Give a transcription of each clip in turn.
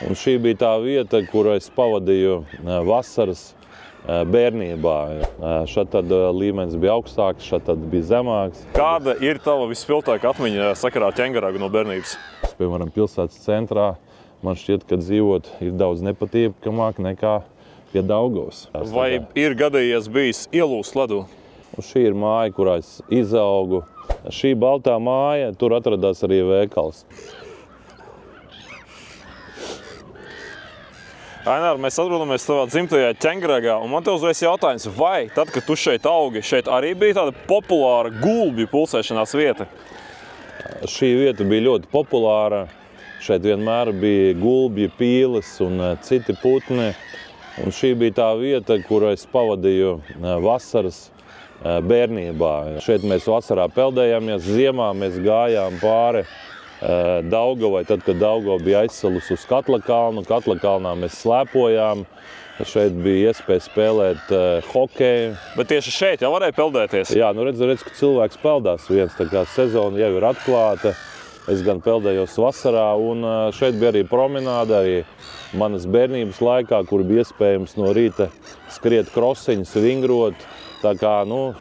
Un šī bija tā vieta, kur es pavadīju vasaras bērnībā. Šad tad līmenis bija augstāks, šad tad bija zemāks. Kāda ir tava visspilgtākā atmiņa sakarā ar ķengaragu no bērnības? Piemēram, pilsētas centrā man šķiet, ka dzīvot ir daudz nepatīkamāk nekā pie Daugavas. Vai ir gadījies bijis ielūst ledū? Un šī ir māja, kurā es izaugu. Šī baltā māja, tur atradās arī veikals. Ainār, mēs atrodamies tavā dzimtajā Ķengaragā, un man te uzreiz jautājums, vai tad, kad tu šeit augi, šeit arī bija tāda populāra gulbju pulcēšanās vieta? Šī vieta bija ļoti populāra. Šeit vienmēr bija gulbji, pīles un citi putni. Un šī bija tā vieta, kur es pavadīju vasaras bērnībā. Šeit mēs vasarā peldējāmies, ziemā mēs gājām pāri Daugavai, tad, kad Daugava bija aizsalus uz Katla kalnu. Katla kalnā mēs slēpojām. Šeit bija iespēja spēlēt hokeju. Bet tieši šeit jau varēja peldēties? Jā, nu redz, ka cilvēks peldās viens, tā kā sezona jau ir atklāta. Es gan peldējos vasarā, un šeit bija arī promenāde, arī manas bērnības laikā, kur bija iespējams no rīta skriet krosiņus, vingrot. Tā kā, nu,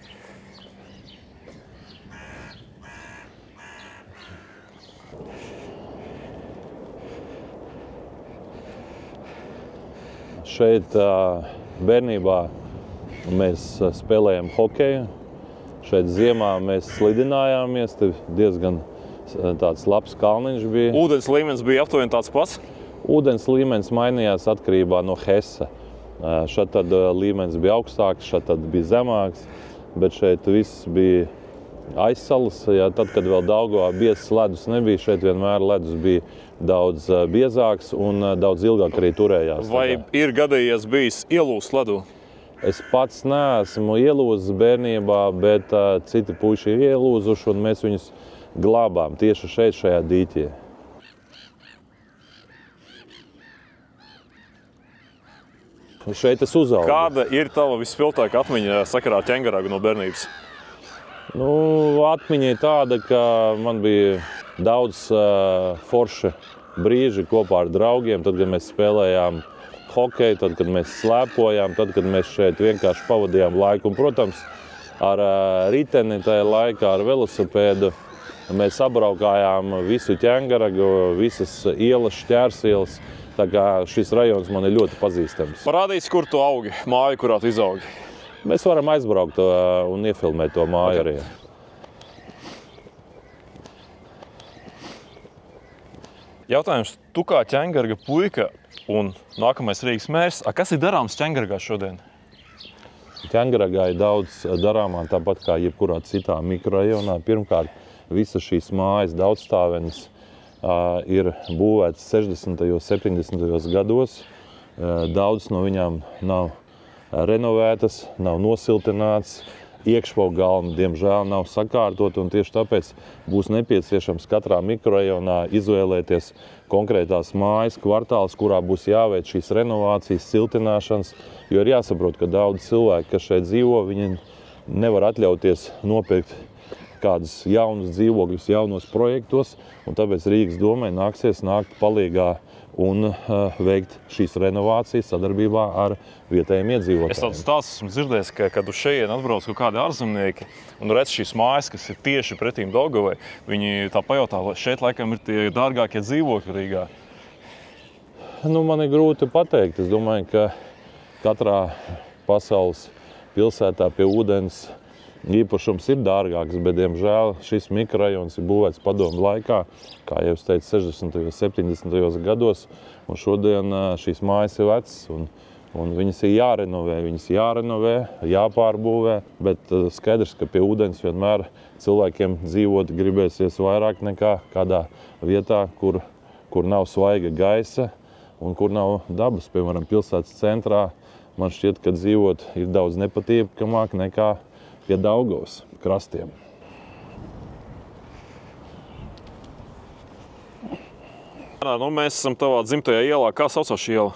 šeit bērnībā mēs spēlējām hokeju. Šeit ziemā mēs slidinājāmies, te diezgan tāds labs kalniņš bija. Ūdens līmenis bija aptuveni tāds pats? Ūdens līmenis mainījās atkarībā no Hesa. Šad tad līmenis bija augstāks, šad tad bija zemāks, bet šeit viss bija aizsalas. Tad, kad vēl Daugavā biezs ledus nebija, šeit vienmēr ledus bija daudz biezāks un daudz ilgāk arī turējās. Vai ir gadījies bijis ielūst ledū? Es pats neesmu ielūzis bērnībā, bet citi puiši ir ielūzuši, un mēs viņus glābām tieši šeit, šajā dīķī. Šeit es uzaugu. Kāda ir tava visspilgtākā atmiņa sakarā ar ķengaragu no bērnības? Nu, atmiņa ir tāda, ka man bija daudz forši brīži kopā ar draugiem, tad, kad mēs spēlējām hokeju, tad, kad mēs slēpojām, tad, kad mēs šeit vienkārši pavadījām laiku. Un, protams, ar riteni tajā laikā, ar velosipēdu, mēs apbraukājām visu Ķengaragu, visas ielas, šķērsielas. Tā kā šis rajons man ir ļoti pazīstams. Parādīsi, kur tu augi, māju, kurā tu izaugi? Mēs varam aizbraukt un iefilmēt to māju arī. Jautājums, tu kā Ķengaraga puika un nākamais Rīgas mērs, kas ir darāms Ķengaragā šodien? Ķengaragā ir daudz darāmā, tāpat kā jebkurā citā mikrorajonā. Pirmkārt, visas šīs mājas daudzstāvenes ir būvētas 60. un 70. gados. Daudz no viņām nav renovētas, nav nosiltināts. Iekšpaugalma, diemžēl, nav sakārtot, un tieši tāpēc būs nepieciešams katrā mikrorajonā izvēlēties konkrētās mājas, kvartāls, kurā būs jāveic šīs renovācijas, siltināšanas, jo ir jāsaprot, ka daudz cilvēki, kas šeit dzīvo, viņi nevar atļauties nopirkt kādus jaunus dzīvokļus, jaunos projektos, un tāpēc Rīgas domai nāksies nākt palīgā un veikt šīs renovācijas sadarbībā ar vietējiem iedzīvotājiem. Es tādu stāstu esmu dzirdējis, ka, kad uz šeit atbrauc kaut kādi ārzemnieki un redz šīs mājas, kas ir tieši pretīm Daugavai, viņi tā pajautā, vai šeit laikam ir tie dārgākie dzīvokļi Rīgā. Nu, man ir grūti pateikt. Es domāju, ka katrā pasaules pilsētā pie ūdens īpašums ir dārgāks, bet, diemžēl, šis mikrorajons ir būvēts padomu laikā, kā jau es teicu, 60. un 70. gados, un šodien šīs mājas ir vecas, un viņas ir jārenovē, jāpārbūvē, bet skaidrs, ka pie ūdens vienmēr cilvēkiem dzīvot gribēsies vairāk nekā kādā vietā, kur nav svaiga gaisa un kur nav dabas. Piemēram, pilsētas centrā man šķiet, ka dzīvot ir daudz nepatīkamāk nekā pie Daugavas krastiem. Nu, mēs esam tavā dzimtajā ielā. Kā saucās šī iela?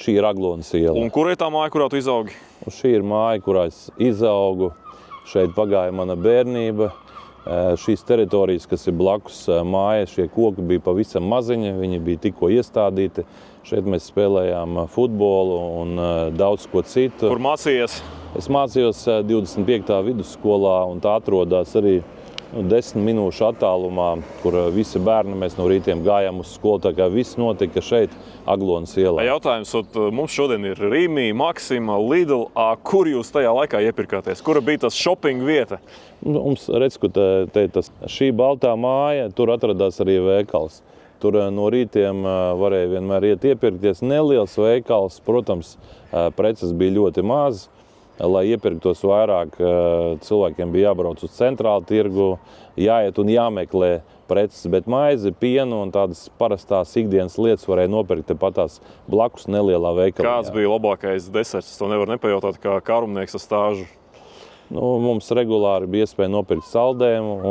Šī ir Aglonas iela. Un kur ir tā māja, kurā tu izaugi? Un šī ir māja, kurā es izaugu. Šeit pagāja mana bērnība. Šīs teritorijas, kas ir blakus mājai, šie koki bija pavisam maziņi, viņi bija tikko iestādīti. Šeit mēs spēlējām futbolu un daudz ko citu. Kur mācījies? Es mācījos 25. vidusskolā, un tā atrodas arī 10 minūšu attālumā, kur visi bērni mēs no rītiem gājām uz skolu. Tā kā viss notika šeit, Aglonas ielā. Jautājums, mums šodien ir Rīmī, Maksima, Lidl. Kur jūs tajā laikā iepirkāties? Kura bija tas shopping vieta? Mums redz, ka šī baltā māja, tur atradās arī veikals. Tur no rītiem varēja vienmēr iet iepirkties. Neliels veikals, protams, preces bija ļoti maz. Lai iepirktos vairāk, cilvēkiem bija jābrauc uz centrālu tirgu, jāiet un jāmeklē preces, bet maizi, pienu un tādas parastās ikdienas lietas varēja nopirkt patās blakus nelielā veikalā. Kāds bija labākais deserts? To nevar nepajautāt kā kārumnieks ar stāžu. Mums regulāri bija iespēja nopirkt saldējumu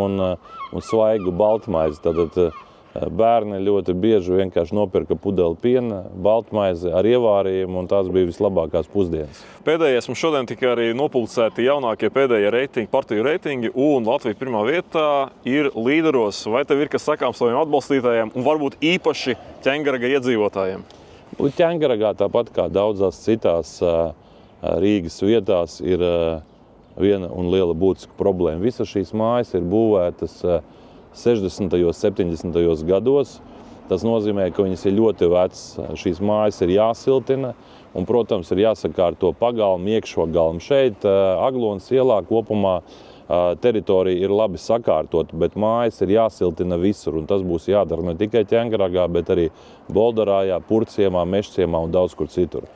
un svaigu baltmaizi. Tad bērni ļoti bieži vienkārši nopirka pudeli piena, baltmaizi ar ievārījumu, un tās bija vislabākās pusdienas. Pēdējais mums šodien tika arī nopulcēti jaunākie pēdējie reitingi, partiju reitingi, un Latvija pirmā vietā ir līderos. Vai tev ir kas sakāms saviem atbalstītājiem un varbūt īpaši Ķengaraga iedzīvotājiem? Ķengaragā, tāpat kā daudzās citās Rīgas vietās, ir viena un liela būtiska problēma. Visas šīs mājas ir būvētas 60. un 70. gados. Tas nozīmē, ka viņas ir ļoti vecas. Šīs mājas ir jāsiltina un, protams, ir jāsakārto pagalmi, iekšpagalmi. Šeit Aglonas ielā kopumā teritorija ir labi sakārtota, bet mājas ir jāsiltina visur. Un tas būs jādara ne tikai Ķengaragā, bet arī Boldarājā, Purciemā, Mežciemā un daudz kur citur.